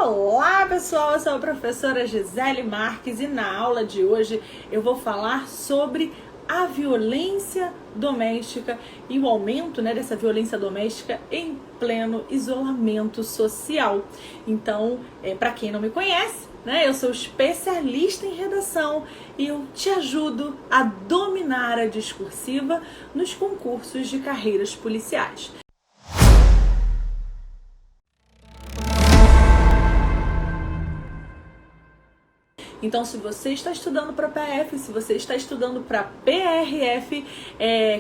Olá pessoal, eu sou a professora Gisele Marques e na aula de hoje eu vou falar sobre a violência doméstica e o aumento, dessa violência doméstica em pleno isolamento social. Então, para quem não me conhece, eu sou especialista em redação e eu te ajudo a dominar a discursiva nos concursos de carreiras policiais. Então, se você está estudando para PF, se você está estudando para PRF,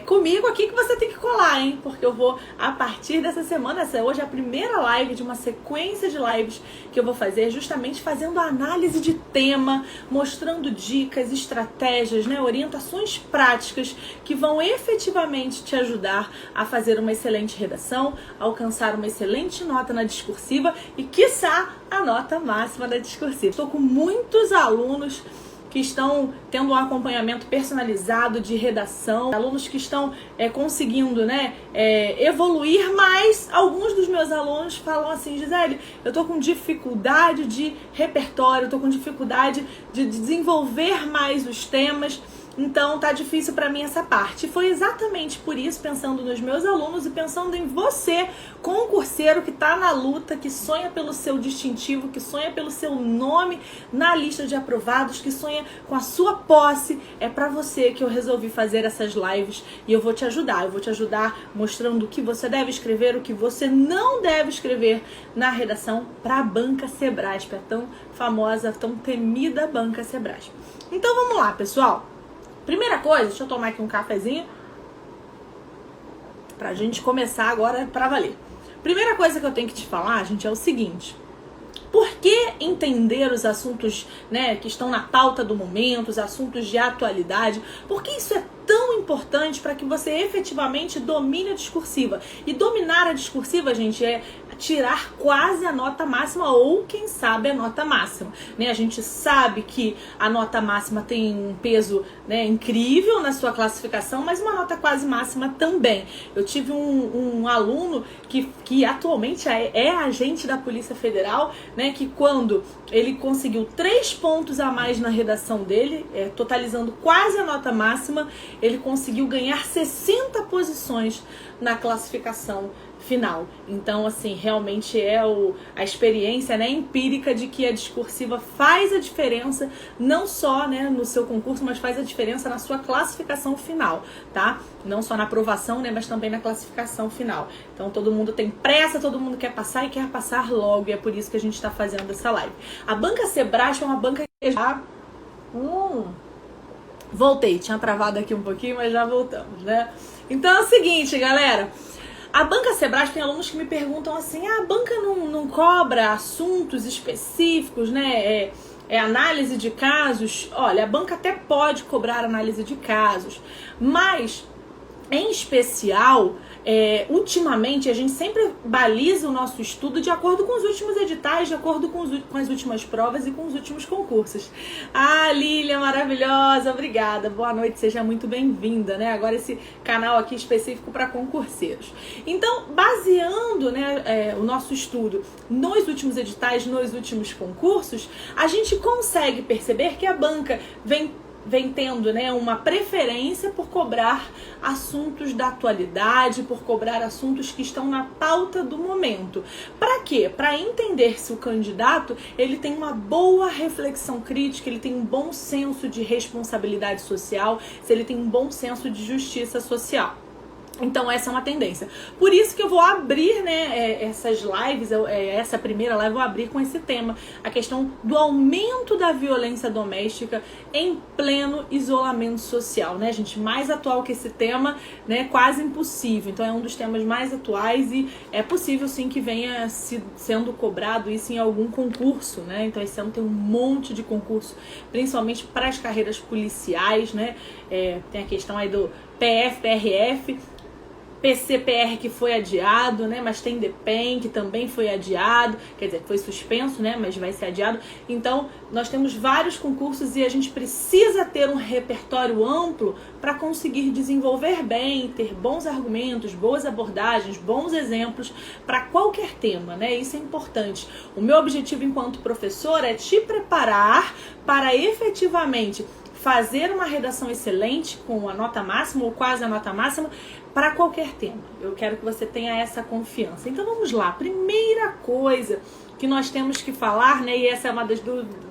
comigo aqui que você tem que colar, hein? Porque eu vou, a partir dessa semana, hoje é a primeira live de uma sequência de lives que eu vou fazer, justamente fazendo a análise de tema, mostrando dicas, estratégias, orientações práticas que vão efetivamente te ajudar a fazer uma excelente redação, a alcançar uma excelente nota na discursiva e, quiçá, a nota máxima da discursiva. Estou com muitos alunos que estão tendo um acompanhamento personalizado de redação, alunos que estão conseguindo evoluir, mas alguns dos meus alunos falam assim: Gisele, eu estou com dificuldade de repertório, estou com dificuldade de desenvolver mais os temas, então tá difícil para mim essa parte. E foi exatamente por isso, pensando nos meus alunos e pensando em você, concurseiro que tá na luta, que sonha pelo seu distintivo, que sonha pelo seu nome na lista de aprovados, que sonha com a sua posse, é para você que eu resolvi fazer essas lives e eu vou te ajudar. Eu vou te ajudar mostrando o que você deve escrever, o que você não deve escrever na redação para a Banca Sebrasp, a tão famosa, tão temida Banca Sebrasp. Então vamos lá, pessoal. Primeira coisa, deixa eu tomar aqui um cafezinho pra gente começar agora pra valer. Primeira coisa que eu tenho que te falar, gente, é o seguinte: por que entender os assuntos, que estão na pauta do momento, os assuntos de atualidade? Por que isso é tão importante para que você efetivamente domine a discursiva? E dominar a discursiva, gente, é tirar quase a nota máxima ou, quem sabe, a nota máxima. A gente sabe que a nota máxima tem um peso incrível na sua classificação, mas uma nota quase máxima também. Eu tive um aluno que atualmente é agente da Polícia Federal, que quando ele conseguiu 3 pontos a mais na redação dele, totalizando quase a nota máxima, ele conseguiu ganhar 60 posições na classificação final. Então, assim, realmente é a experiência empírica de que a discursiva faz a diferença, não só no seu concurso, mas faz a diferença na sua classificação final, tá? Não só na aprovação, mas também na classificação final. Então, todo mundo tem pressa, todo mundo quer passar e quer passar logo, e é por isso que a gente está fazendo essa live. A Banca Sebrasp é uma banca que já... Voltei, tinha travado aqui um pouquinho, mas já voltamos, Então é o seguinte, galera. A Banca Sebrasp, tem alunos que me perguntam assim: a banca não cobra assuntos específicos, análise de casos? Olha, a banca até pode cobrar análise de casos, mas, em especial, ultimamente, a gente sempre baliza o nosso estudo de acordo com os últimos editais, de acordo com as últimas provas e com os últimos concursos. Ah, Lília, maravilhosa, obrigada, boa noite, seja muito bem-vinda, Agora esse canal aqui específico para concurseiros. Então, baseando, o nosso estudo nos últimos editais, nos últimos concursos, a gente consegue perceber que a banca vem tendo uma preferência por cobrar assuntos da atualidade, por cobrar assuntos que estão na pauta do momento. Para quê? Para entender se o candidato ele tem uma boa reflexão crítica, ele tem um bom senso de responsabilidade social, se ele tem um bom senso de justiça social. Então essa é uma tendência. Por isso que eu vou abrir essas lives, essa primeira live eu vou abrir com esse tema, a questão do aumento da violência doméstica em pleno isolamento social, gente? Mais atual que esse tema, quase impossível. Então é um dos temas mais atuais e é possível sim que venha sendo cobrado isso em algum concurso, Então esse ano tem um monte de concurso, principalmente para as carreiras policiais, Tem a questão aí do PF, PRF. PCPR que foi adiado, né? Mas tem DPEM que também foi adiado, quer dizer, foi suspenso, né? Mas vai ser adiado. Então, nós temos vários concursos e a gente precisa ter um repertório amplo para conseguir desenvolver bem, ter bons argumentos, boas abordagens, bons exemplos para qualquer tema, né? Isso é importante. O meu objetivo enquanto professor é te preparar para efetivamente fazer uma redação excelente com a nota máxima ou quase a nota máxima para qualquer tema. Eu quero que você tenha essa confiança. Então vamos lá. Primeira coisa que nós temos que falar, né, e essa é uma das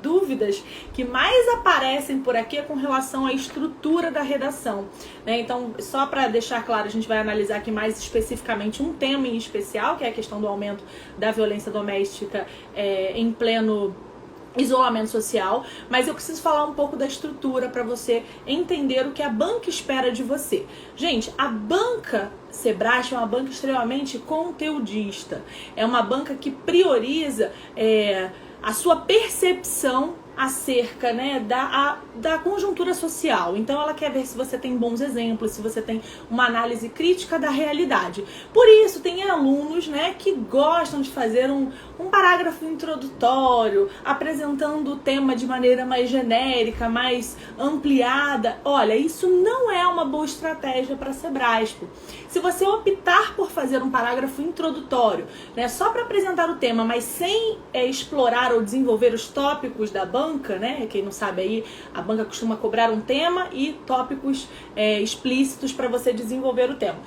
dúvidas que mais aparecem por aqui, é com relação à estrutura da redação, né? Então, só para deixar claro, a gente vai analisar aqui mais especificamente um tema em especial, que é a questão do aumento da violência doméstica em pleno isolamento social, mas eu preciso falar um pouco da estrutura para você entender o que a banca espera de você. Gente, a banca Sebrasp é uma banca extremamente conteudista, é uma banca que prioriza a sua percepção acerca, né, da conjuntura social. Então ela quer ver se você tem bons exemplos, se você tem uma análise crítica da realidade. Por isso tem alunos, né, que gostam de fazer um parágrafo introdutório, apresentando o tema de maneira mais genérica, mais ampliada. Olha, isso não é uma boa estratégia para a Sebrasp. Se você optar por fazer um parágrafo introdutório, né, só para apresentar o tema, mas sem explorar ou desenvolver os tópicos da banca, né? Quem não sabe aí, a banca costuma cobrar um tema e tópicos explícitos para você desenvolver o tema.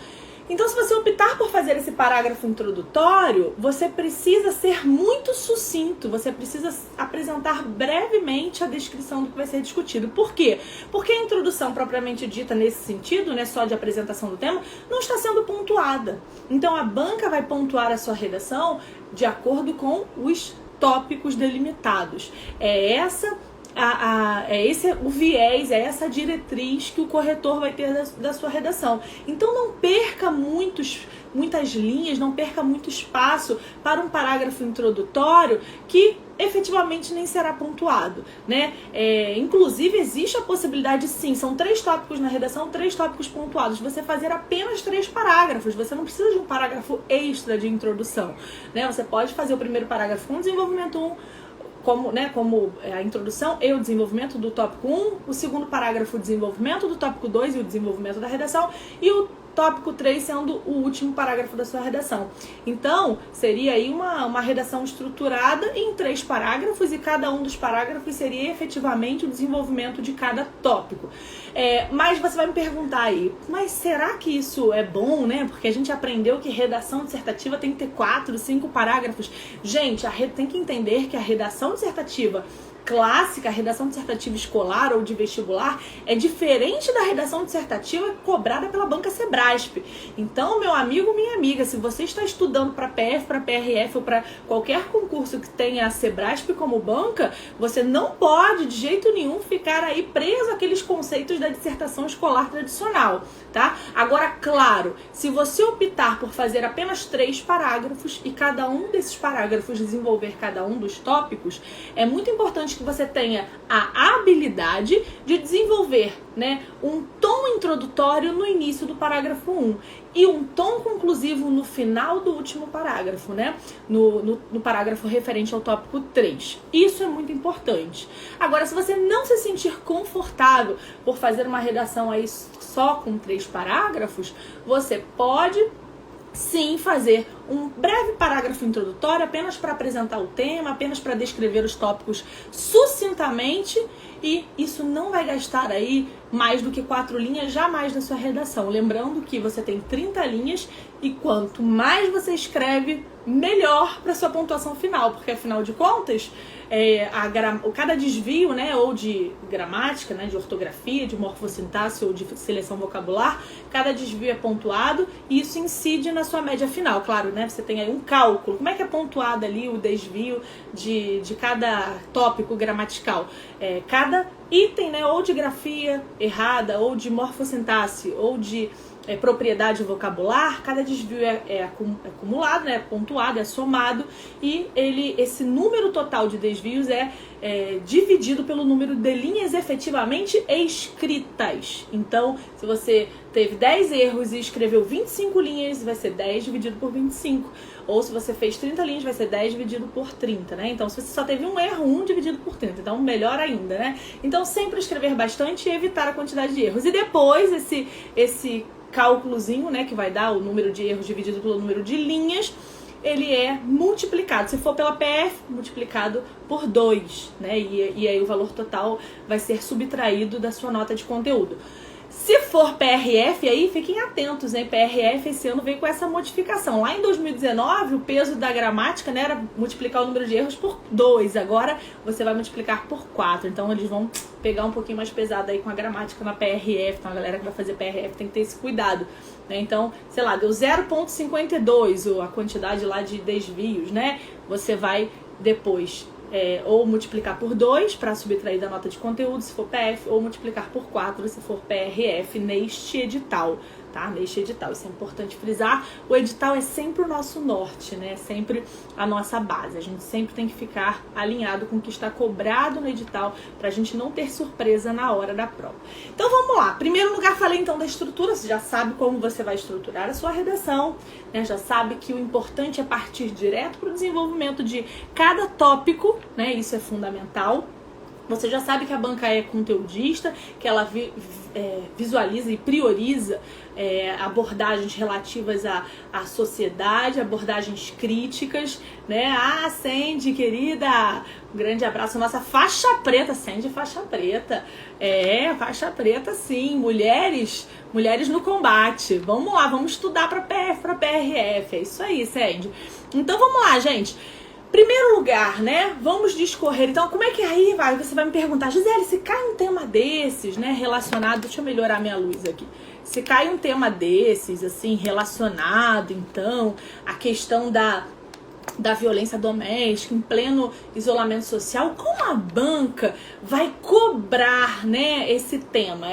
Então, se você optar por fazer esse parágrafo introdutório, você precisa ser muito sucinto, você precisa apresentar brevemente a descrição do que vai ser discutido. Por quê? Porque a introdução propriamente dita nesse sentido, né, só de apresentação do tema, não está sendo pontuada. Então, a banca vai pontuar a sua redação de acordo com os tópicos delimitados. Esse é o viés, é essa diretriz que o corretor vai ter da sua redação. Então não perca muitas linhas, não perca muito espaço para um parágrafo introdutório que efetivamente nem será pontuado, né? Inclusive existe a possibilidade, sim, são 3 tópicos na redação, 3 tópicos pontuados, você fazer apenas 3 parágrafos, você não precisa de um parágrafo extra de introdução, né? Você pode fazer o primeiro parágrafo com desenvolvimento 1, como a introdução e o desenvolvimento do tópico 1, o segundo parágrafo o desenvolvimento do tópico 2 e o desenvolvimento da redação, e o tópico 3 sendo o último parágrafo da sua redação. Então, seria aí uma redação estruturada em 3 parágrafos, e cada um dos parágrafos seria efetivamente o desenvolvimento de cada tópico. Mas você vai me perguntar aí, mas será que isso é bom, né? Porque a gente aprendeu que redação dissertativa tem que ter 4, 5 parágrafos. Gente, tem que entender que a redação dissertativa clássica, a redação dissertativa escolar ou de vestibular, é diferente da redação dissertativa cobrada pela banca Sebrasp. Então, meu amigo, minha amiga, se você está estudando para PF, para PRF ou para qualquer concurso que tenha a Sebrasp como banca, você não pode de jeito nenhum ficar aí preso àqueles conceitos da dissertação escolar tradicional, tá? Agora, claro, se você optar por fazer apenas 3 parágrafos e cada um desses parágrafos desenvolver cada um dos tópicos, é muito importante que você tenha a habilidade de desenvolver, né, um tom introdutório no início do parágrafo 1 e um tom conclusivo no final do último parágrafo, né, no parágrafo referente ao tópico 3. Isso é muito importante. Agora, se você não se sentir confortável por fazer uma redação aí só com 3 parágrafos, você pode sim fazer um breve parágrafo introdutório apenas para apresentar o tema, apenas para descrever os tópicos sucintamente, e isso não vai gastar aí mais do que 4 linhas jamais na sua redação. Lembrando que você tem 30 linhas e quanto mais você escreve, melhor para sua pontuação final, porque afinal de contas, cada desvio, né, ou de gramática, né, de ortografia, de morfossintaxe ou de seleção vocabular, cada desvio é pontuado e isso incide na sua média final. Claro, né, você tem aí um cálculo, como é que é pontuado ali o desvio de cada tópico gramatical. Cada item, né, ou de grafia errada, ou de morfossintaxe, ou de propriedade vocabular, cada desvio é acumulado, né, pontuado, é somado, e esse número total de desvios é dividido pelo número de linhas efetivamente escritas. Então, se você teve 10 erros e escreveu 25 linhas, vai ser 10 dividido por 25. Ou se você fez 30 linhas, vai ser 10 dividido por 30, né? Então, se você só teve um erro, 1 dividido por 30. Então, melhor ainda, né? Então, sempre escrever bastante e evitar a quantidade de erros. E depois, esse cálculozinho, né, que vai dar o número de erros dividido pelo número de linhas, ele é multiplicado. Se for pela PF, multiplicado por 2, né? E aí o valor total vai ser subtraído da sua nota de conteúdo. Se for PRF, aí fiquem atentos, hein? PRF esse ano veio com essa modificação. Lá em 2019, o peso da gramática, né, era multiplicar o número de erros por 2. Agora você vai multiplicar por 4. Então eles vão pegar um pouquinho mais pesado aí com a gramática na PRF. Então a galera que vai fazer PRF tem que ter esse cuidado, né? Então, sei lá, deu 0,52 ou a quantidade lá de desvios, né? Você vai depois ou multiplicar por 2 para subtrair da nota de conteúdo, se for PF, ou multiplicar por 4 se for PRF neste edital, tá? Neste edital, isso é importante frisar. O edital é sempre o nosso norte, né? É sempre a nossa base. A gente sempre tem que ficar alinhado com o que está cobrado no edital para a gente não ter surpresa na hora da prova. Então vamos lá. Primeiro lugar, falei então da estrutura. Você já sabe como você vai estruturar a sua redação, né? Já sabe que o importante é partir direto para o desenvolvimento de cada tópico, né? Isso é fundamental. Você já sabe que a banca é conteudista, que ela visualiza e prioriza abordagens relativas à sociedade, abordagens críticas, né? Ah, Sandy, querida, um grande abraço. Nossa faixa preta, Sandy, faixa preta. Faixa preta sim. Mulheres no combate. Vamos lá, vamos estudar para PF, para PRF. É isso aí, Sandy. Então vamos lá, gente. Primeiro lugar, né, vamos discorrer. Então, como é que aí você vai me perguntar, Gisele, se cai um tema desses, né, relacionado, deixa eu melhorar minha luz aqui. Se cai um tema desses, assim, relacionado, então, à questão da violência doméstica, em pleno isolamento social, como a banca vai cobrar, né, esse tema?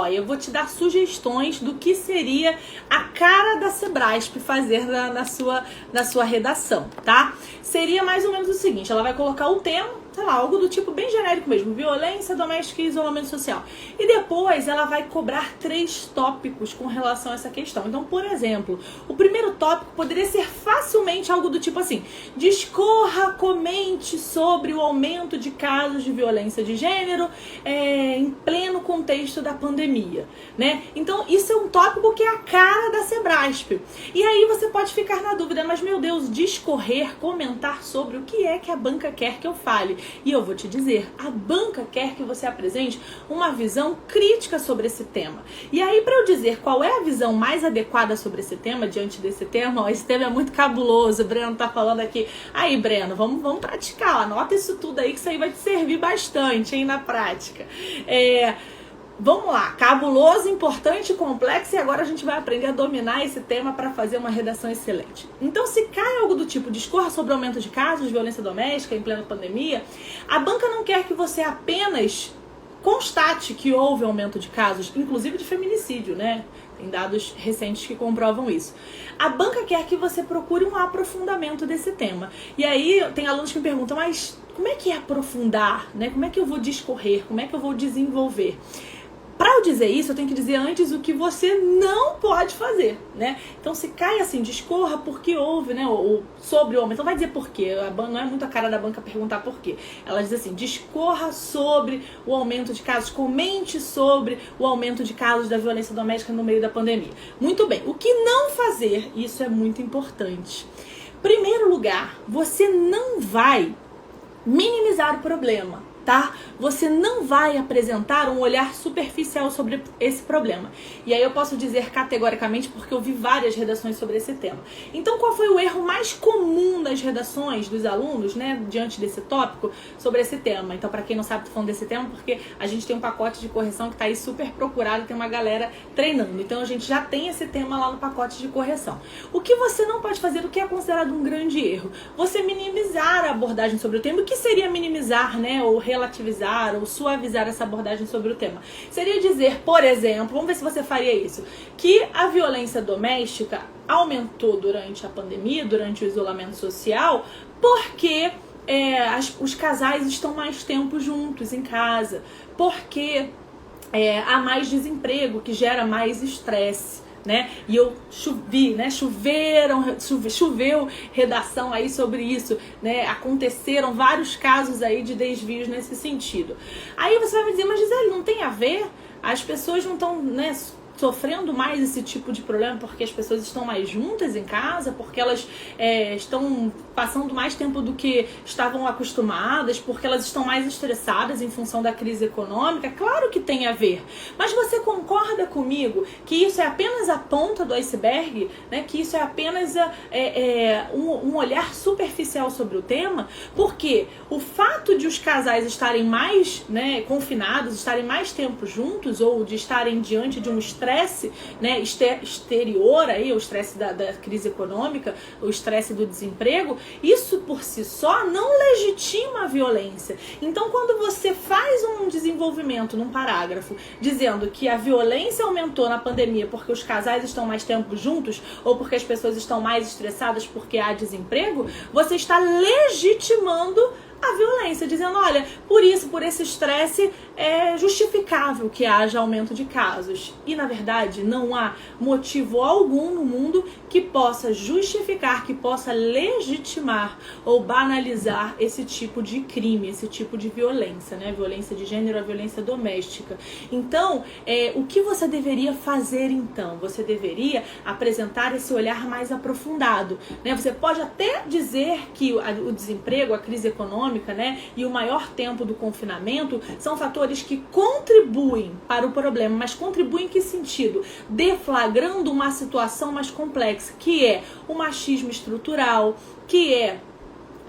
Eu vou te dar sugestões do que seria a cara da Sebrasp fazer na sua redação, tá? Seria mais ou menos o seguinte, ela vai colocar o tema, sei lá, algo do tipo bem genérico mesmo, violência doméstica e isolamento social. E depois ela vai cobrar 3 tópicos com relação a essa questão. Então, por exemplo, o primeiro tópico poderia ser facilmente algo do tipo assim, discorra, comente sobre o aumento de casos de violência de gênero em pleno contexto da pandemia, né? Então, isso é um tópico que é a cara da Sebrasp. E aí você pode ficar na dúvida, mas meu Deus, discorrer, comentar sobre o que é que a banca quer que eu fale. E eu vou te dizer, a banca quer que você apresente uma visão crítica sobre esse tema. E aí, para eu dizer qual é a visão mais adequada sobre esse tema, diante desse tema, esse tema é muito cabuloso, o Breno tá falando aqui. Aí, Breno, vamos praticar, anota isso tudo aí, que isso aí vai te servir bastante, hein, na prática. Vamos lá, cabuloso, importante, complexo, e agora a gente vai aprender a dominar esse tema para fazer uma redação excelente. Então, se cai algo do tipo discorra sobre o aumento de casos de violência doméstica em plena pandemia, a banca não quer que você apenas constate que houve aumento de casos, inclusive de feminicídio, né? Tem dados recentes que comprovam isso. A banca quer que você procure um aprofundamento desse tema. E aí, tem alunos que me perguntam, mas como é que é aprofundar, né? Como é que eu vou discorrer? Como é que eu vou desenvolver? Para eu dizer isso, eu tenho que dizer antes o que você não pode fazer, né? Então, se cai assim, discorra porque houve, né? Ou sobre o aumento. Então, vai dizer por quê. Não é muito a cara da banca perguntar por quê. Ela diz assim, discorra sobre o aumento de casos, comente sobre o aumento de casos da violência doméstica no meio da pandemia. Muito bem. O que não fazer, isso é muito importante. Primeiro lugar, você não vai minimizar o problema, tá? Você não vai apresentar um olhar superficial sobre esse problema. E aí eu posso dizer categoricamente porque eu vi várias redações sobre esse tema. Então, qual foi o erro mais comum das redações dos alunos, né, diante desse tópico sobre esse tema? Então, para quem não sabe, tô falando desse tema porque a gente tem um pacote de correção que tá aí super procurado, tem uma galera treinando. Então, a gente já tem esse tema lá no pacote de correção. O que você não pode fazer, o que é considerado um grande erro? Você minimizar a abordagem sobre o tema. O que seria minimizar, né, ou relativizar ou suavizar essa abordagem sobre o tema? Seria dizer, por exemplo, vamos ver se você faria isso, que a violência doméstica aumentou durante a pandemia, durante o isolamento social, porque os casais estão mais tempo juntos em casa, porque há mais desemprego, que gera mais estresse, né? E eu choveu redação aí sobre isso, né? Aconteceram vários casos aí de desvios nesse sentido. Aí você vai me dizer, mas Gisele, não tem a ver? As pessoas não estão, né, sofrendo mais esse tipo de problema porque as pessoas estão mais juntas em casa, porque elas estão passando mais tempo do que estavam acostumadas, porque elas estão mais estressadas em função da crise econômica? Claro que tem a ver. Mas você concorda comigo que isso é apenas a ponta do iceberg, né? Que isso é apenas um olhar superficial sobre o tema? Porque o fato de os casais estarem mais, né, confinados, estarem mais tempo juntos, ou de estarem diante de um estresse, né, exterior aí, o estresse da crise econômica, o estresse do desemprego, isso por si só não legitima a violência. Então, quando você faz um desenvolvimento num parágrafo dizendo que a violência aumentou na pandemia porque os casais estão mais tempo juntos, ou porque as pessoas estão mais estressadas porque há desemprego, você está legitimando a violência, dizendo, olha, por esse estresse é justificável que haja aumento de casos. E, na verdade, não há motivo algum no mundo que possa justificar, que possa legitimar ou banalizar esse tipo de crime, esse tipo de violência, né? Violência de gênero, a violência doméstica. Então, o que você deveria fazer, então? Você deveria apresentar esse olhar mais aprofundado, né? Você pode até dizer que o desemprego, a crise econômica, né, e o maior tempo do confinamento são fatores que contribuem para o problema, mas contribuem em que sentido? Deflagrando uma situação mais complexa, que é o machismo estrutural, que é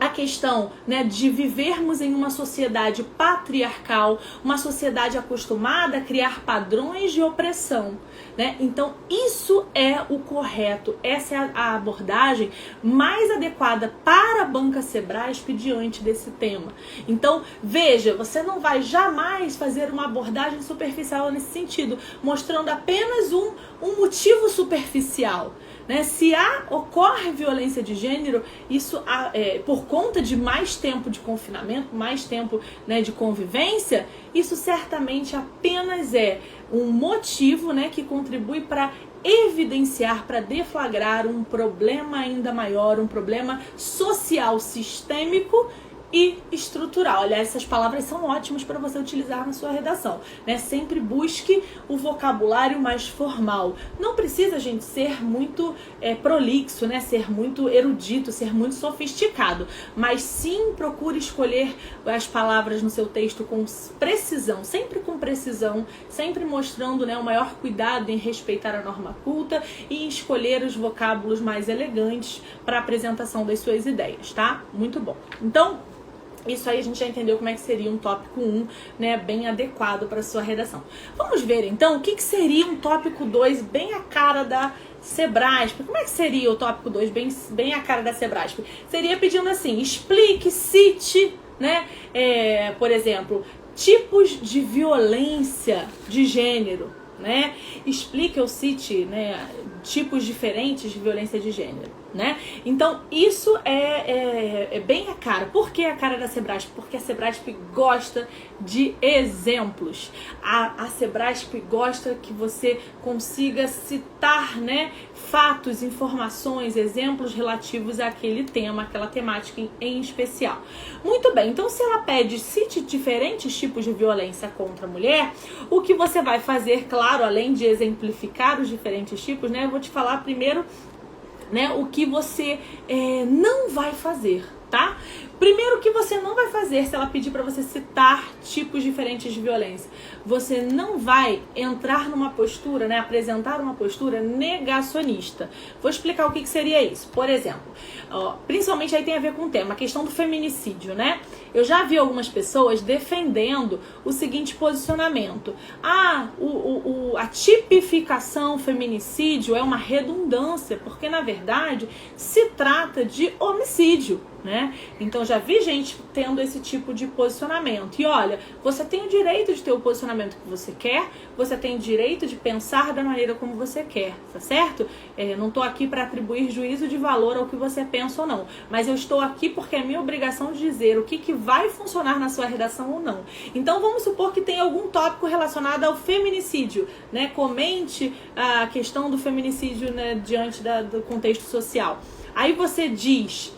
a questão, né, de vivermos em uma sociedade patriarcal, uma sociedade acostumada a criar padrões de opressão, né? Então, isso é o correto, essa é a abordagem mais adequada para a Banca Sebrasp diante desse tema. Então, veja, você não vai jamais fazer uma abordagem superficial nesse sentido, mostrando apenas um motivo superficial, né? Se ocorre violência de gênero, isso por conta de mais tempo de confinamento, mais tempo, né, de convivência, isso certamente apenas é um motivo, né, que contribui para evidenciar, para deflagrar um problema ainda maior, um problema social sistêmico e estrutural. Aliás, essas palavras são ótimas para você utilizar na sua redação, né? Sempre busque o vocabulário mais formal. Não precisa, gente, ser muito prolixo, né? Ser muito erudito, ser muito sofisticado, mas sim procure escolher as palavras no seu texto com precisão, sempre mostrando, né, o maior cuidado em respeitar a norma culta e em escolher os vocábulos mais elegantes para a apresentação das suas ideias, tá? Muito bom. Então, isso aí a gente já entendeu como é que seria um tópico 1, né, bem adequado para a sua redação. Vamos ver então o que seria um tópico 2 bem a cara da Sebrasp. Como é que seria o tópico 2 bem a cara da Sebrasp? Seria pedindo assim, explique, cite, né, por exemplo, tipos de violência de gênero, né? Explique ou cite, né, tipos diferentes de violência de gênero, né? Então, isso é bem a cara. Por que a cara da Sebrasp? Porque a Sebrasp gosta de exemplos. A Sebrasp gosta que você consiga citar, né, fatos, informações, exemplos relativos àquele tema, aquela temática em especial. Muito bem, então se ela pede cite diferentes tipos de violência contra a mulher, o que você vai fazer, claro, além de exemplificar os diferentes tipos, né, eu vou te falar primeiro, né, o que você não vai fazer, tá? Primeiro, o que você não vai fazer se ela pedir para você citar tipos diferentes de violência? Você não vai entrar numa postura, né, apresentar uma postura negacionista. Vou explicar o que seria isso. Por exemplo, principalmente aí tem a ver com o tema, a questão do feminicídio, né? Eu já vi algumas pessoas defendendo o seguinte posicionamento. A tipificação feminicídio é uma redundância, porque na verdade se trata de homicídio, né? Então já vi gente tendo esse tipo de posicionamento. E olha, você tem o direito de ter o posicionamento que você quer, você tem o direito de pensar da maneira como você quer, tá certo? Não tô aqui para atribuir juízo de valor ao que você pensa ou não, mas eu estou aqui porque é minha obrigação de dizer o que vai funcionar na sua redação ou não. Então vamos supor que tem algum tópico relacionado ao feminicídio, né? Comente a questão do feminicídio, né, diante do contexto social. Aí você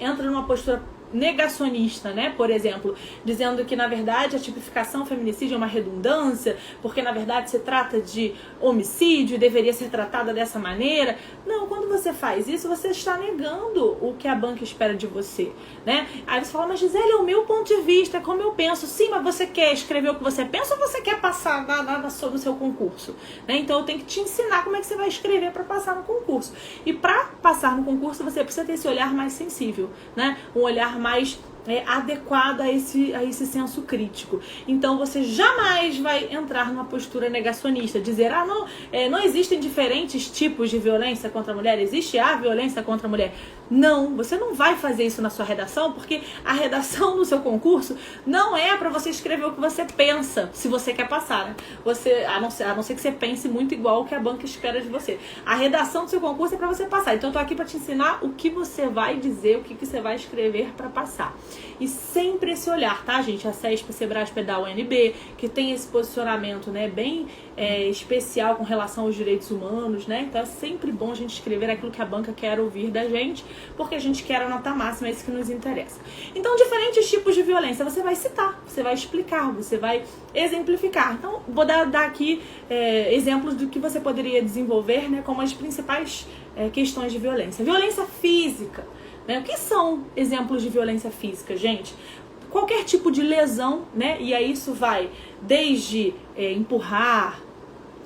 entra numa postura negacionista, né? Por exemplo, dizendo que na verdade a tipificação feminicídio é uma redundância, porque na verdade se trata de homicídio e deveria ser tratada dessa maneira. Não, quando você faz isso, você está negando o que a banca espera de você, né? Aí você fala, mas Gisele, é o meu ponto de vista, é como eu penso. Sim, mas você quer escrever o que você pensa ou você quer passar no seu concurso, né? Então eu tenho que te ensinar como é que você vai escrever para passar no concurso. E para passar no concurso, você precisa ter esse olhar mais sensível, né? Um olhar mais adequado a esse senso crítico. Então você jamais vai entrar numa postura negacionista, dizer, não existem diferentes tipos de violência contra a mulher, existe a violência contra a mulher. Não, você não vai fazer isso na sua redação, porque a redação no seu concurso não é para você escrever o que você pensa, se você quer passar, né? A não ser que você pense muito igual o que a banca espera de você. A redação do seu concurso é para você passar. Então eu tô aqui para te ensinar o que você vai dizer, o que você vai escrever para passar. E sempre esse olhar, tá, gente? A CESP, a Sebrasp, da UNB, que tem esse posicionamento, né, bem especial com relação aos direitos humanos, né? Então é sempre bom a gente escrever aquilo que a banca quer ouvir da gente, porque a gente quer a nota máxima, é isso que nos interessa. Então, diferentes tipos de violência você vai citar, você vai explicar, você vai exemplificar. Então, vou dar aqui exemplos do que você poderia desenvolver, né, como as principais questões de violência. Violência física. O que são exemplos de violência física, gente? Qualquer tipo de lesão, né? E aí isso vai desde empurrar,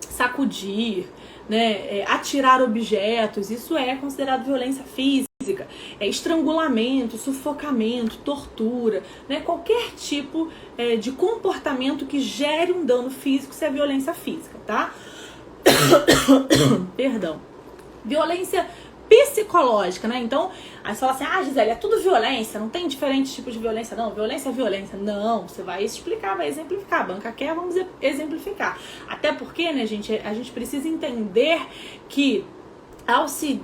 sacudir, né? Atirar objetos, isso é considerado violência física. Estrangulamento, sufocamento, tortura, né? Qualquer tipo de comportamento que gere um dano físico, isso é violência física, tá? Perdão. Violência psicológica, né? Então, aí você fala assim, Gisele, é tudo violência, não tem diferentes tipos de violência, não. Violência é violência. Não, você vai explicar, vai exemplificar. A banca quer, vamos exemplificar. Até porque, né, gente, a gente precisa entender que ao se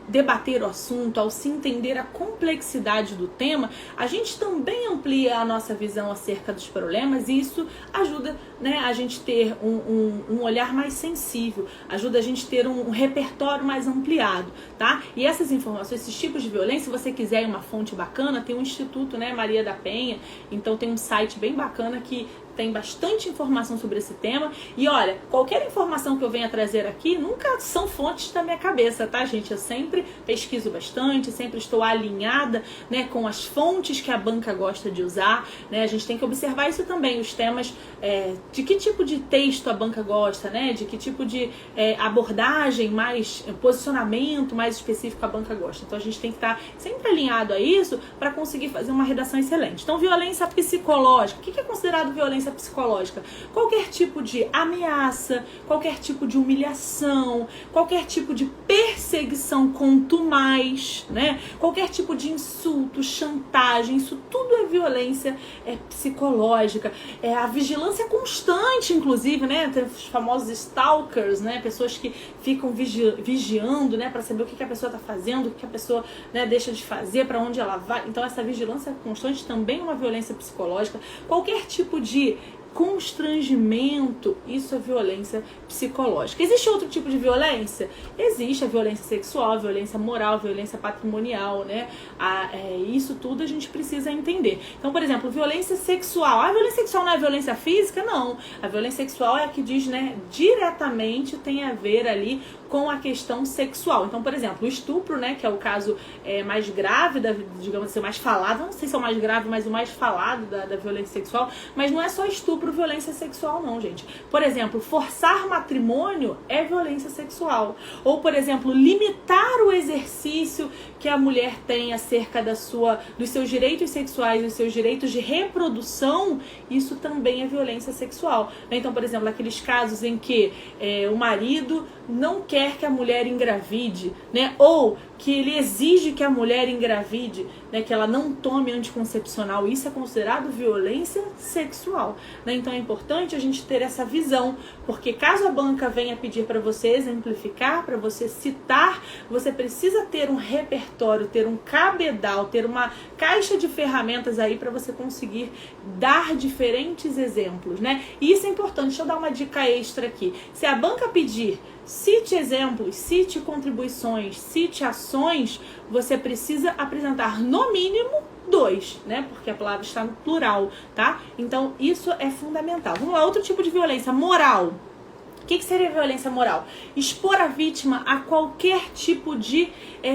debater o assunto, ao se entender a complexidade do tema, a gente também amplia a nossa visão acerca dos problemas e isso ajuda, né, a gente ter um olhar mais sensível, ajuda a gente ter um repertório mais ampliado, tá? E essas informações, esses tipos de violência, se você quiser uma fonte bacana, tem um instituto, né, Maria da Penha, então tem um site bem bacana que tem bastante informação sobre esse tema. E olha, qualquer informação que eu venha trazer aqui nunca são fontes da minha cabeça, tá, gente? Eu sempre pesquiso bastante, sempre estou alinhada, né, com as fontes que a banca gosta de usar, né? A gente tem que observar isso também, os temas, de que tipo de texto a banca gosta, né? De que tipo de abordagem, mais posicionamento mais específico a banca gosta. Então a gente tem que estar sempre alinhado a isso para conseguir fazer uma redação excelente. Então, violência psicológica. O que é considerado violência psicológica? Qualquer tipo de ameaça, qualquer tipo de humilhação, qualquer tipo de perseguição contumaz, né? Qualquer tipo de insulto, chantagem, isso tudo é violência psicológica. A vigilância constante, inclusive, né? Tem os famosos stalkers, né? Pessoas que ficam vigiando, né? Para saber o que a pessoa está fazendo, o que a pessoa, né, deixa de fazer, para onde ela vai. Então, essa vigilância constante também é uma violência psicológica. Qualquer tipo de constrangimento, isso é violência psicológica. Existe outro tipo de violência? Existe a violência sexual, a violência moral, a violência patrimonial, né? Isso tudo a gente precisa entender. Então, por exemplo, violência sexual. A violência sexual não é violência física? Não. A violência sexual é a que diz, né, diretamente tem a ver ali com a questão sexual. Então, por exemplo, o estupro, né, que é o caso mais grave, digamos assim, mais falado, não sei se é o mais grave, mas o mais falado da violência sexual, mas não é só estupro estupro violência sexual, não, gente. Por exemplo, forçar matrimônio é violência sexual. Ou, por exemplo, limitar o exercício que a mulher tem acerca dos seus direitos sexuais, dos seus direitos de reprodução, isso também é violência sexual. Então, por exemplo, aqueles casos em que o marido não quer que a mulher engravide, né? Ou que ele exige que a mulher engravide, né? Que ela não tome anticoncepcional, isso é considerado violência sexual, né? Então é importante a gente ter essa visão, porque caso a banca venha pedir para você exemplificar, para você citar, você precisa ter um repertório, ter um cabedal, ter uma caixa de ferramentas aí para você conseguir dar diferentes exemplos, né? E isso é importante. Deixa eu dar uma dica extra aqui. Se a banca pedir, cite exemplos, cite contribuições, cite ações, você precisa apresentar no mínimo 2, né? Porque a palavra está no plural, tá? Então isso é fundamental. Vamos lá, outro tipo de violência, moral. O que seria violência moral? Expor a vítima a qualquer tipo de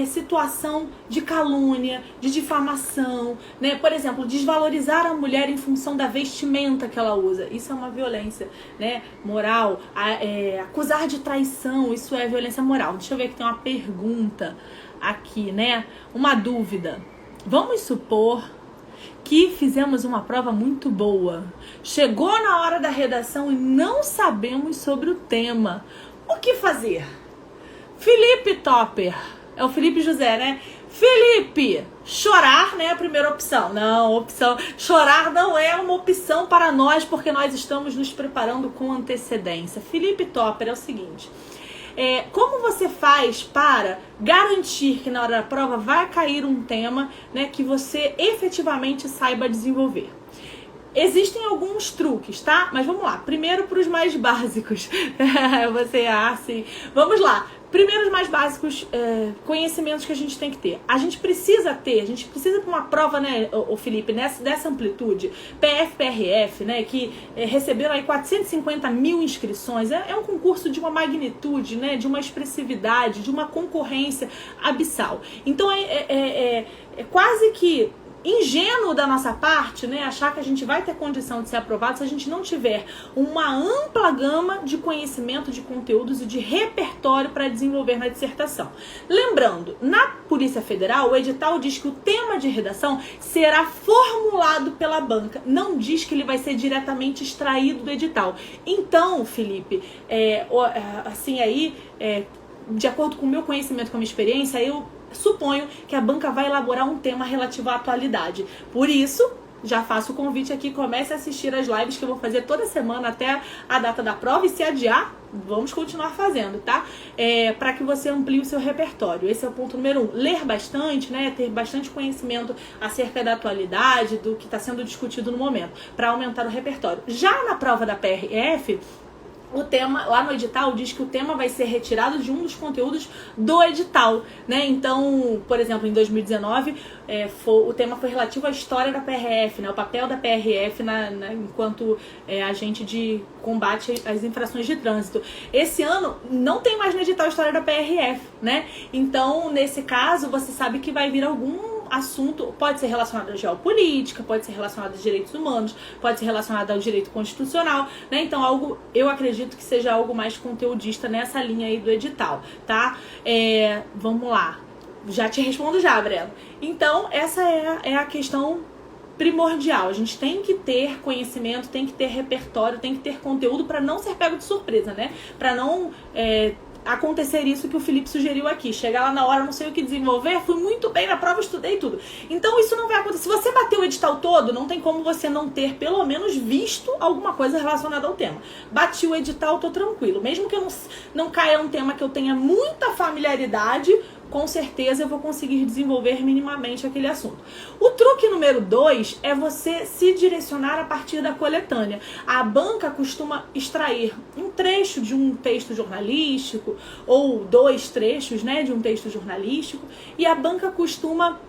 situação de calúnia, de difamação, né? Por exemplo, desvalorizar a mulher em função da vestimenta que ela usa. Isso é uma violência, né, moral. Acusar de traição, isso é violência moral. Deixa eu ver que tem uma pergunta aqui, né? Uma dúvida. Vamos supor que fizemos uma prova muito boa. Chegou na hora da redação e não sabemos sobre o tema. O que fazer? Felipe Topper. É o Felipe José, né? Felipe, chorar, né, é a primeira opção. Não, chorar não é uma opção para nós, porque nós estamos nos preparando com antecedência. Felipe Topper, é o seguinte... como você faz para garantir que na hora da prova vai cair um tema, né, que você efetivamente saiba desenvolver? Existem alguns truques, tá? Mas vamos lá. Primeiro para os mais básicos. Sim. Vamos lá. Primeiro os mais básicos conhecimentos que a gente tem que ter. A gente precisa para uma prova, né, o Felipe, dessa amplitude, PF-PRF, né, que receberam aí 450 mil inscrições, é um concurso de uma magnitude, né, de uma expressividade, de uma concorrência abissal. Então é quase que ingênuo da nossa parte, né, achar que a gente vai ter condição de ser aprovado se a gente não tiver uma ampla gama de conhecimento, de conteúdos e de repertório para desenvolver na dissertação. Lembrando, na Polícia Federal, o edital diz que o tema de redação será formulado pela banca, não diz que ele vai ser diretamente extraído do edital. Então, Felipe, de acordo com o meu conhecimento, com a minha experiência, eu suponho que a banca vai elaborar um tema relativo à atualidade. Por isso, já faço o convite aqui, comece a assistir as lives que eu vou fazer toda semana até a data da prova, e se adiar, vamos continuar fazendo, tá? Para que você amplie o seu repertório. Esse é o ponto número 1. Ler bastante, né? Ter bastante conhecimento acerca da atualidade, do que está sendo discutido no momento, para aumentar o repertório. Já na prova da PRF, o tema, lá no edital, diz que o tema vai ser retirado de um dos conteúdos do edital, né? Então, por exemplo, em 2019, o tema foi relativo à história da PRF, né? O papel da PRF enquanto agente de combate às infrações de trânsito. Esse ano, não tem mais no edital a história da PRF, né? Então, nesse caso, você sabe que vai vir algum assunto, pode ser relacionado à geopolítica, pode ser relacionado aos direitos humanos, pode ser relacionado ao direito constitucional, né? Então, eu acredito que seja algo mais conteudista nessa linha aí do edital, tá? Vamos lá. Já te respondo já, Breno. Então, essa é a questão primordial. A gente tem que ter conhecimento, tem que ter repertório, tem que ter conteúdo para não ser pego de surpresa, né? Para não acontecer isso que o Felipe sugeriu aqui. Chegar lá na hora, não sei o que desenvolver, fui muito bem na prova, estudei tudo. Então isso não vai acontecer. Se você bater o edital todo, não tem como você não ter pelo menos visto alguma coisa relacionada ao tema. Bati o edital, tô tranquilo. Mesmo que eu não caia um tema que eu tenha muita familiaridade, com certeza eu vou conseguir desenvolver minimamente aquele assunto. O truque número 2 é você se direcionar a partir da coletânea. A banca costuma extrair um trecho de um texto jornalístico ou 2 trechos, né, de um texto jornalístico, e a banca costuma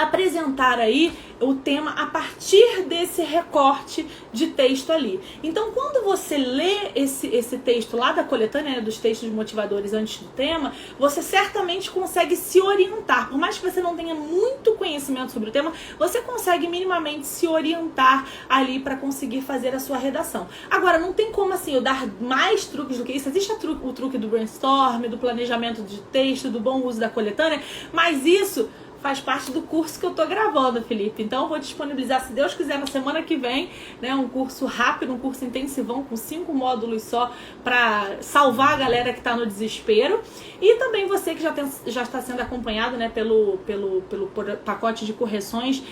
apresentar aí o tema a partir desse recorte de texto ali. Então, quando você lê esse texto lá da coletânea, né, dos textos motivadores antes do tema, você certamente consegue se orientar. Por mais que você não tenha muito conhecimento sobre o tema, você consegue minimamente se orientar ali para conseguir fazer a sua redação. Agora, não tem como assim eu dar mais truques do que isso. Existe o truque do brainstorm, do planejamento de texto, do bom uso da coletânea, mas isso faz parte do curso que eu tô gravando, Felipe. Então eu vou disponibilizar, se Deus quiser, na semana que vem, né, um curso rápido, um curso intensivão com 5 módulos só para salvar a galera que tá no desespero. E também você que já está sendo acompanhado, né, pelo pacote de correções,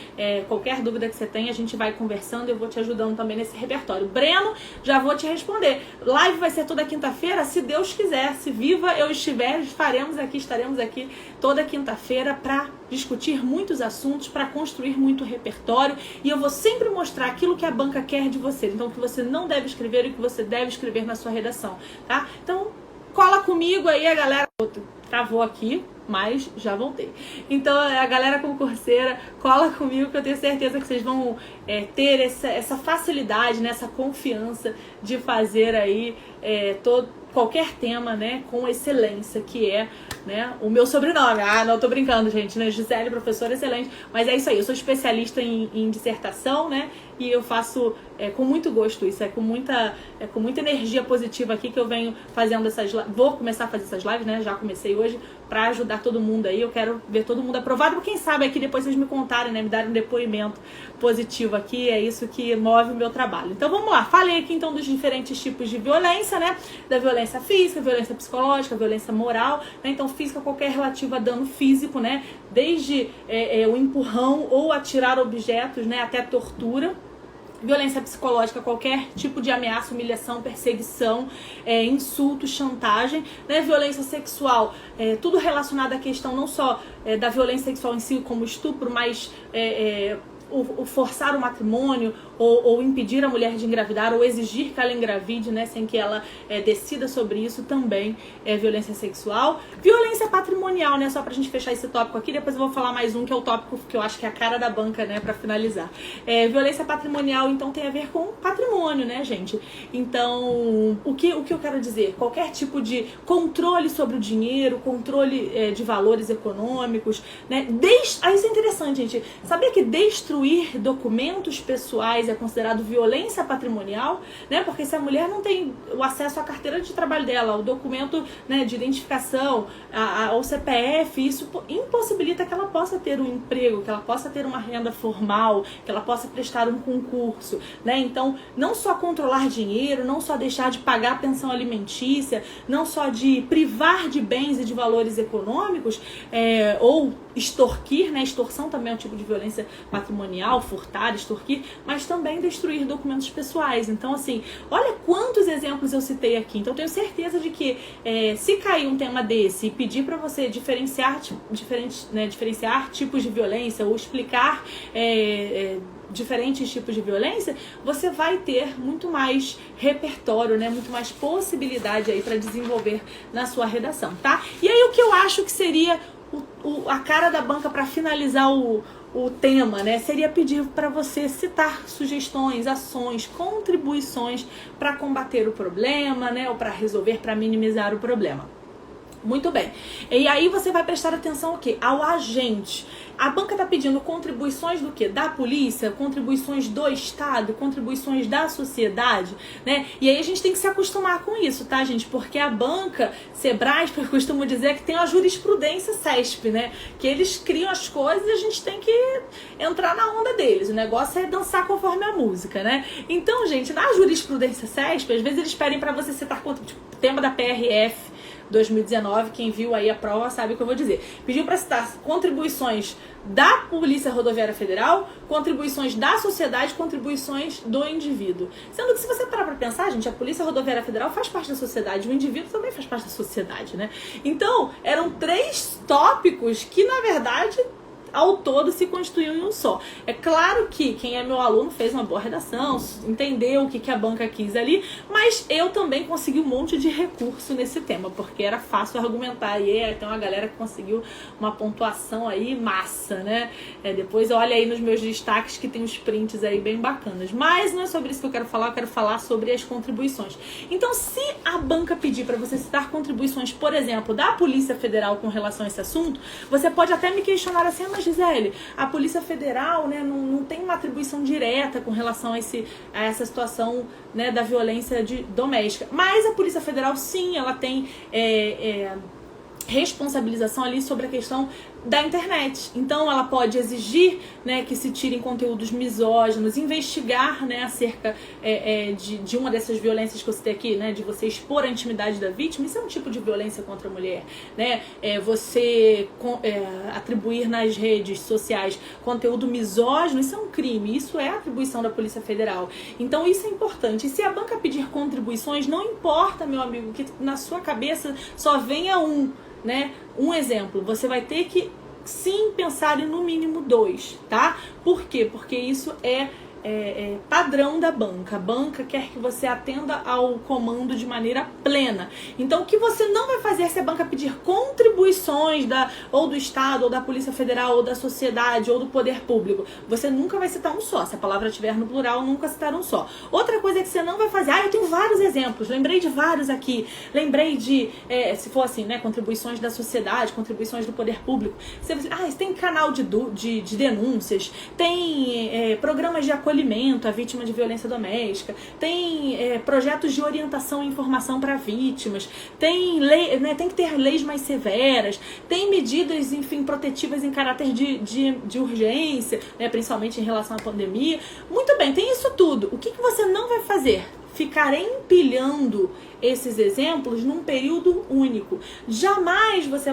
qualquer dúvida que você tenha, a gente vai conversando e eu vou te ajudando também nesse repertório. Breno, já vou te responder. Live vai ser toda quinta-feira, se Deus quiser, se viva eu estiver, estaremos aqui toda quinta-feira para discutir muitos assuntos, para construir muito repertório, e eu vou sempre mostrar aquilo que a banca quer de você, então o que você não deve escrever e o que você deve escrever na sua redação, tá? Então cola comigo aí, a galera travou aqui, mas já voltei. Então a galera concurseira, cola comigo que eu tenho certeza que vocês vão ter essa facilidade, né, essa confiança de fazer aí qualquer tema, né, com excelência, que é, né, o meu sobrenome. Ah, não, tô brincando, gente, né, Gisele, professora excelente, mas é isso aí, eu sou especialista em dissertação, né, e eu faço com muito gosto isso, com muita energia positiva aqui que eu venho fazendo essas lives. Vou começar a fazer essas lives, né, já comecei hoje, pra ajudar todo mundo aí, eu quero ver todo mundo aprovado, porque quem sabe aqui depois vocês me contarem, né, me darem um depoimento positivo aqui, é isso que move o meu trabalho. Então vamos lá, falei aqui então dos diferentes tipos de violência, né, da violência física, violência psicológica, violência moral, né, então física qualquer relativa a dano físico, né, desde o empurrão ou atirar objetos, né, até tortura. Violência psicológica, qualquer tipo de ameaça, humilhação, perseguição, insulto, chantagem, né? Violência sexual, tudo relacionado à questão não só da violência sexual em si, como estupro, mas o forçar o matrimônio, ou impedir a mulher de engravidar, ou exigir que ela engravide, né, sem que ela decida sobre isso, também é violência sexual. Violência patrimonial, né, só pra gente fechar esse tópico aqui, depois eu vou falar mais um que é o tópico que eu acho que é a cara da banca, né, pra finalizar. Violência patrimonial, então, tem a ver com patrimônio, né, gente? Então, o que eu quero dizer? Qualquer tipo de controle sobre o dinheiro, controle de valores econômicos, né? Isso é interessante, gente. Sabia que destruir documentos pessoais é considerado violência patrimonial, né? Porque se a mulher não tem o acesso à carteira de trabalho dela, ao documento, né, de identificação, ao CPF, isso impossibilita que ela possa ter um emprego, que ela possa ter uma renda formal, que ela possa prestar um concurso, né? Então, não só controlar dinheiro, não só deixar de pagar a pensão alimentícia, não só de privar de bens e de valores econômicos, ou extorquir, né? Extorsão também é um tipo de violência patrimonial, furtar, extorquir, mas também destruir documentos pessoais. Então, assim, olha quantos exemplos eu citei aqui. Então, eu tenho certeza de que se cair um tema desse e pedir para você diferenciar tipos de violência ou explicar diferentes tipos de violência, você vai ter muito mais repertório, né? Muito mais possibilidade aí para desenvolver na sua redação, tá? E aí o que eu acho que seria a cara da banca para finalizar o tema, né, seria pedir para você citar sugestões, ações, contribuições para combater o problema, né, ou para resolver, para minimizar o problema. Muito bem. E aí você vai prestar atenção ao quê? Ao agente. A banca está pedindo contribuições do quê? Da polícia, contribuições do Estado, contribuições da sociedade, né? E aí a gente tem que se acostumar com isso, tá, gente? Porque a banca, Sebrasp, eu costumo dizer que tem a jurisprudência CESP, né? Que eles criam as coisas e a gente tem que entrar na onda deles. O negócio é dançar conforme a música, né? Então, gente, na jurisprudência CESP, às vezes eles pedem para você citar tema da PRF 2019, quem viu aí a prova sabe o que eu vou dizer. Pediu para citar contribuições da Polícia Rodoviária Federal, contribuições da sociedade, contribuições do indivíduo. Sendo que se você parar para pensar, gente, a Polícia Rodoviária Federal faz parte da sociedade, o indivíduo também faz parte da sociedade, né? Então, eram 3 tópicos que, na verdade, ao todo se constituiu em um só. É claro que quem é meu aluno fez uma boa redação, entendeu o que a banca quis ali, mas eu também consegui um monte de recurso nesse tema, porque era fácil argumentar, e tem uma galera que conseguiu uma pontuação aí massa, né? Depois olha aí nos meus destaques que tem uns prints aí bem bacanas. Mas não é sobre isso que eu quero falar sobre as contribuições. Então, se a banca pedir para você citar contribuições, por exemplo, da Polícia Federal com relação a esse assunto, você pode até me questionar assim, mas Gisele, a Polícia Federal, né, não tem uma atribuição direta com relação a essa situação, né, da violência doméstica. Mas a Polícia Federal, sim, ela tem responsabilização ali sobre a questão da internet. Então ela pode exigir, né, que se tirem conteúdos misóginos, investigar, né, acerca de uma dessas violências que eu citei aqui, né, de você expor a intimidade da vítima. Isso é um tipo de violência contra a mulher, né? Você atribuir nas redes sociais conteúdo misógino, isso é um crime, isso é atribuição da Polícia Federal. Então isso é importante. E se a banca pedir contribuições, não importa, meu amigo, que na sua cabeça só venha né? Um exemplo, você vai ter que sim pensar em no mínimo 2, tá? Por quê? Porque isso é padrão da banca. A banca quer que você atenda ao comando de maneira plena. Então, o que você não vai fazer se a banca pedir contribuições ou do Estado, ou da Polícia Federal, ou da sociedade, ou do poder público? Você nunca vai citar um só. Se a palavra estiver no plural, nunca citar um só. Outra coisa que você não vai fazer, eu tenho vários exemplos, lembrei de vários aqui. Lembrei de, se for assim, né, contribuições da sociedade, contribuições do poder público. Você tem canal de denúncias, tem programas de acolhimento à vítima de violência doméstica, tem projetos de orientação e informação para vítimas, tem lei, né, tem que ter leis mais severas, tem medidas, enfim, protetivas em caráter de urgência, né, principalmente em relação à pandemia. Muito bem, tem isso tudo. O que você não vai fazer? Ficar empilhando esses exemplos num período único. Jamais você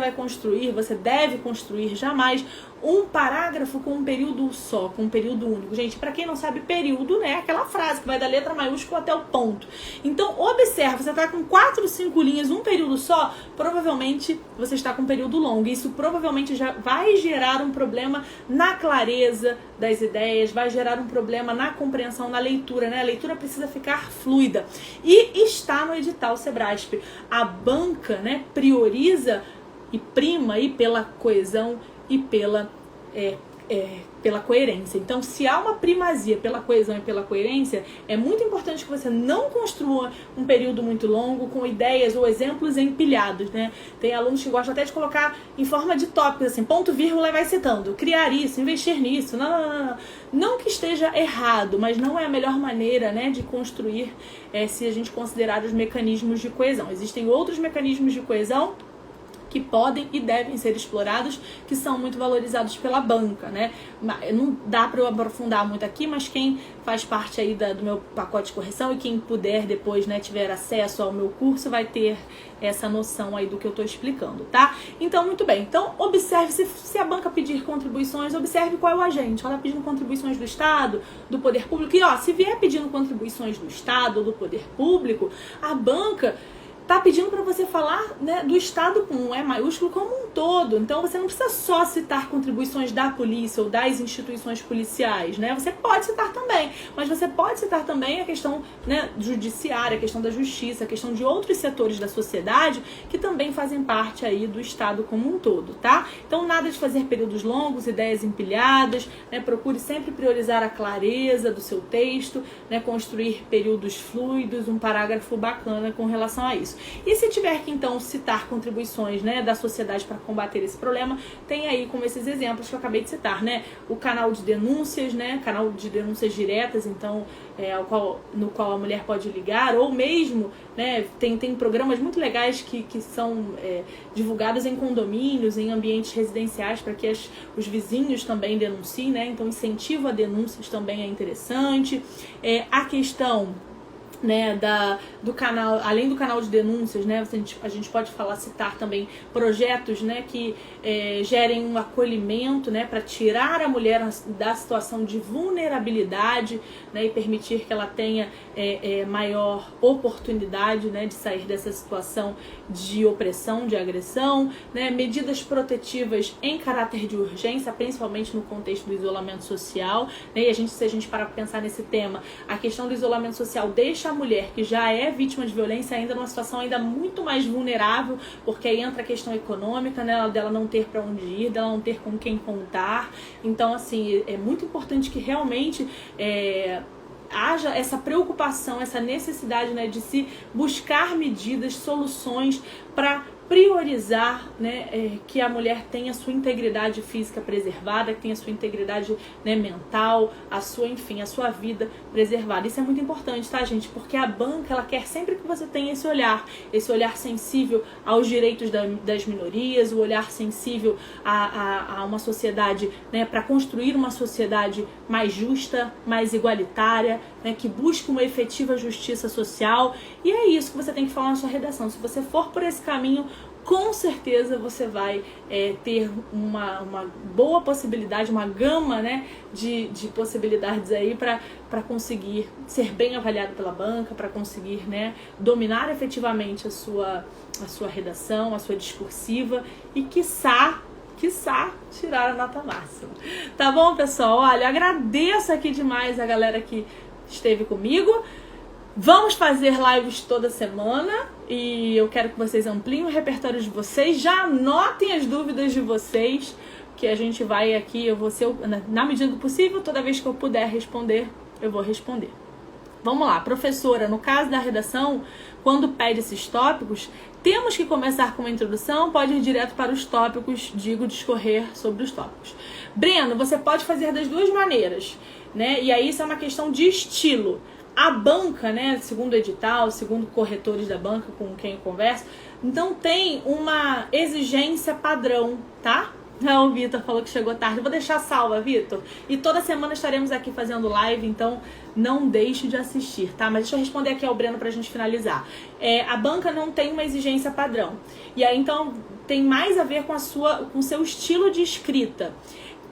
deve construir jamais um parágrafo com um período só, com um período único. Gente, para quem não sabe, período, né, é aquela frase que vai da letra maiúscula até o ponto. Então, observe, você está com 4, 5 linhas, um período só, provavelmente você está com um período longo. Isso provavelmente já vai gerar um problema na clareza das ideias, vai gerar um problema na compreensão, na leitura, né? A leitura precisa ficar fluida. E está no edital Sebrasp. A banca, né, prioriza e prima aí pela coesão e pela coerência. Então, se há uma primazia pela coesão e pela coerência, é muito importante que você não construa um período muito longo com ideias ou exemplos empilhados, né? Tem alunos que gostam até de colocar em forma de tópicos, assim, ponto, vírgula, e vai citando. Criar isso, investir nisso. Não. Não que esteja errado, mas não é a melhor maneira, né, de construir se a gente considerar os mecanismos de coesão. Existem outros mecanismos de coesão que podem e devem ser explorados, que são muito valorizados pela banca, né? Não dá para eu aprofundar muito aqui, mas quem faz parte aí do meu pacote de correção e quem puder depois, né, tiver acesso ao meu curso, vai ter essa noção aí do que eu estou explicando, tá? Então, muito bem. Então, observe, se a banca pedir contribuições, observe qual é o agente. Ela está pedindo contribuições do Estado, do poder público. E, se vier pedindo contribuições do Estado ou do poder público, a banca tá pedindo para você falar, né, do Estado com um E maiúsculo como um todo. Então você não precisa só citar contribuições da polícia ou das instituições policiais, né? Você pode citar também, mas você pode citar também a questão, né, judiciária, a questão da justiça, a questão de outros setores da sociedade que também fazem parte aí do Estado como um todo, tá? Então nada de fazer períodos longos, ideias empilhadas, né? Procure sempre priorizar a clareza do seu texto, né? Construir períodos fluidos, um parágrafo bacana com relação a isso. E se tiver que, então, citar contribuições, né, da sociedade para combater esse problema, tem aí como esses exemplos que eu acabei de citar, né? O canal de denúncias, né? Canal de denúncias diretas, então, no qual a mulher pode ligar, ou mesmo, né, tem programas muito legais que são divulgados em condomínios, em ambientes residenciais, para que os vizinhos também denunciem, né? Então, incentivo a denúncias também é interessante. A questão né, do canal, além do canal de denúncias, né, a gente pode citar também projetos, né, que gerem um acolhimento, né, para tirar a mulher da situação de vulnerabilidade, né, e permitir que ela tenha maior oportunidade, né, de sair dessa situação de opressão, de agressão, né, medidas protetivas em caráter de urgência, principalmente no contexto do isolamento social, né, e se a gente parar para pensar nesse tema, a questão do isolamento social deixa a mulher que já é vítima de violência ainda numa situação ainda muito mais vulnerável, porque aí entra a questão econômica, né, dela não ter para onde ir, dela não ter com quem contar. Então, assim, é muito importante que realmente haja essa preocupação, essa necessidade, né, de se buscar medidas, soluções para priorizar, né, que a mulher tenha sua integridade física preservada, que tenha sua integridade, né, mental, a sua vida preservada. Isso é muito importante, tá, gente? Porque a banca, ela quer sempre que você tenha esse olhar sensível aos direitos das minorias, o olhar sensível a uma sociedade, né, para construir uma sociedade mais justa, mais igualitária, né, que busque uma efetiva justiça social. E é isso que você tem que falar na sua redação. Se você for por esse caminho, com certeza você vai ter uma boa possibilidade, uma gama, né, de possibilidades aí para conseguir ser bem avaliado pela banca, para conseguir, né, dominar efetivamente a sua redação, a sua discursiva e quiçá tirar a nota máxima. Tá bom, pessoal? Olha, agradeço aqui demais a galera que esteve comigo. Vamos fazer lives toda semana e eu quero que vocês ampliem o repertório de vocês, já anotem as dúvidas de vocês, que a gente vai aqui, eu vou ser, na medida do possível, toda vez que eu puder responder, eu vou responder. Vamos lá, professora, no caso da redação, quando pede esses tópicos, temos que começar com uma introdução, pode ir direto para os tópicos, discorrer sobre os tópicos. Breno, você pode fazer das duas maneiras, né? E aí isso é uma questão de estilo. A banca, né, segundo o edital, segundo corretores da banca com quem eu converso, não tem uma exigência padrão, tá? Não, o Vitor falou que chegou tarde. Eu vou deixar salva, Vitor. E toda semana estaremos aqui fazendo live, então não deixe de assistir, tá? Mas deixa eu responder aqui ao Breno pra gente finalizar. A banca não tem uma exigência padrão. E aí, então, tem mais a ver com o seu estilo de escrita.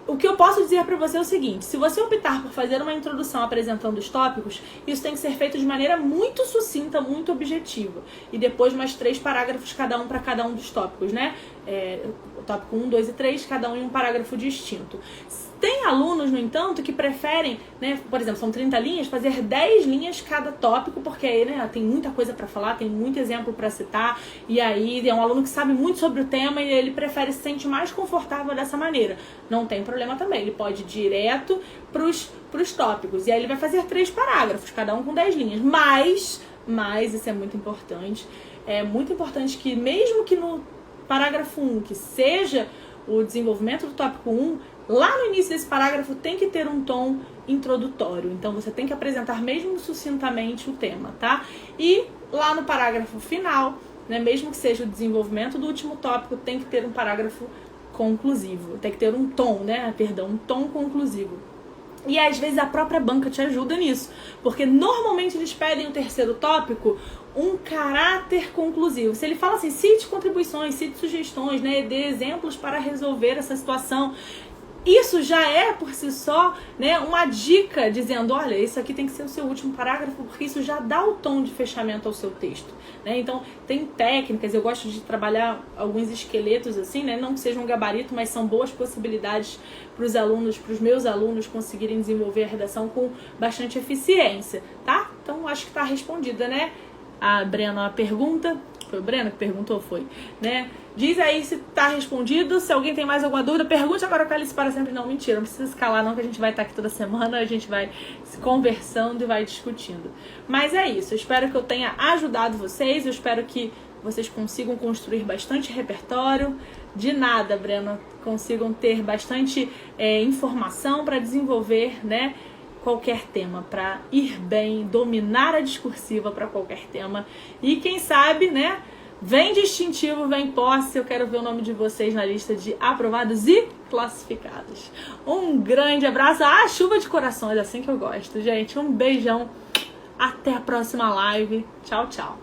O que eu posso dizer para você é o seguinte: se você optar por fazer uma introdução apresentando os tópicos, isso tem que ser feito de maneira muito sucinta, muito objetiva. E depois mais 3 parágrafos cada um para cada um dos tópicos, né? O tópico 1, 2 e 3, cada um em um parágrafo distinto. Tem alunos, no entanto, que preferem, né, por exemplo, são 30 linhas, fazer 10 linhas cada tópico, porque aí, né, tem muita coisa para falar, tem muito exemplo para citar, e aí é um aluno que sabe muito sobre o tema e ele prefere, se sente mais confortável dessa maneira. Não tem problema também, ele pode ir direto pros tópicos, e aí ele vai fazer 3 parágrafos, cada um com 10 linhas, mas isso é muito importante que mesmo que no parágrafo 1, que seja o desenvolvimento do tópico 1, lá no início desse parágrafo tem que ter um tom introdutório. Então você tem que apresentar mesmo sucintamente o tema, tá? E lá no parágrafo final, né, mesmo que seja o desenvolvimento do último tópico, tem que ter um parágrafo conclusivo. Tem que ter um tom conclusivo. E às vezes a própria banca te ajuda nisso, porque normalmente eles pedem o terceiro tópico um caráter conclusivo. Se ele fala assim, cite contribuições, cite sugestões, né, dê exemplos para resolver essa situação, isso já é, por si só, né, uma dica dizendo, olha, isso aqui tem que ser o seu último parágrafo, porque isso já dá o tom de fechamento ao seu texto, né? Então, tem técnicas, eu gosto de trabalhar alguns esqueletos assim, né, não que seja um gabarito, mas são boas possibilidades para os alunos, para os meus alunos conseguirem desenvolver a redação com bastante eficiência, tá? Então, acho que está respondida, né? A Brena, a pergunta... Foi o Breno que perguntou, né? Diz aí se tá respondido, se alguém tem mais alguma dúvida, pergunte agora com a Alice para sempre. Não, mentira, não precisa escalar não, que a gente vai estar aqui toda semana, a gente vai se conversando e vai discutindo. Mas é isso, eu espero que eu tenha ajudado vocês, eu espero que vocês consigam construir bastante repertório. De nada, Breno, consigam ter bastante informação para desenvolver, né, qualquer tema, para ir bem, dominar a discursiva para qualquer tema. E quem sabe, né, vem distintivo, vem posse, eu quero ver o nome de vocês na lista de aprovados e classificados. Um grande abraço, chuva de corações, assim que eu gosto, gente. Um beijão, Até a próxima live. Tchau, tchau.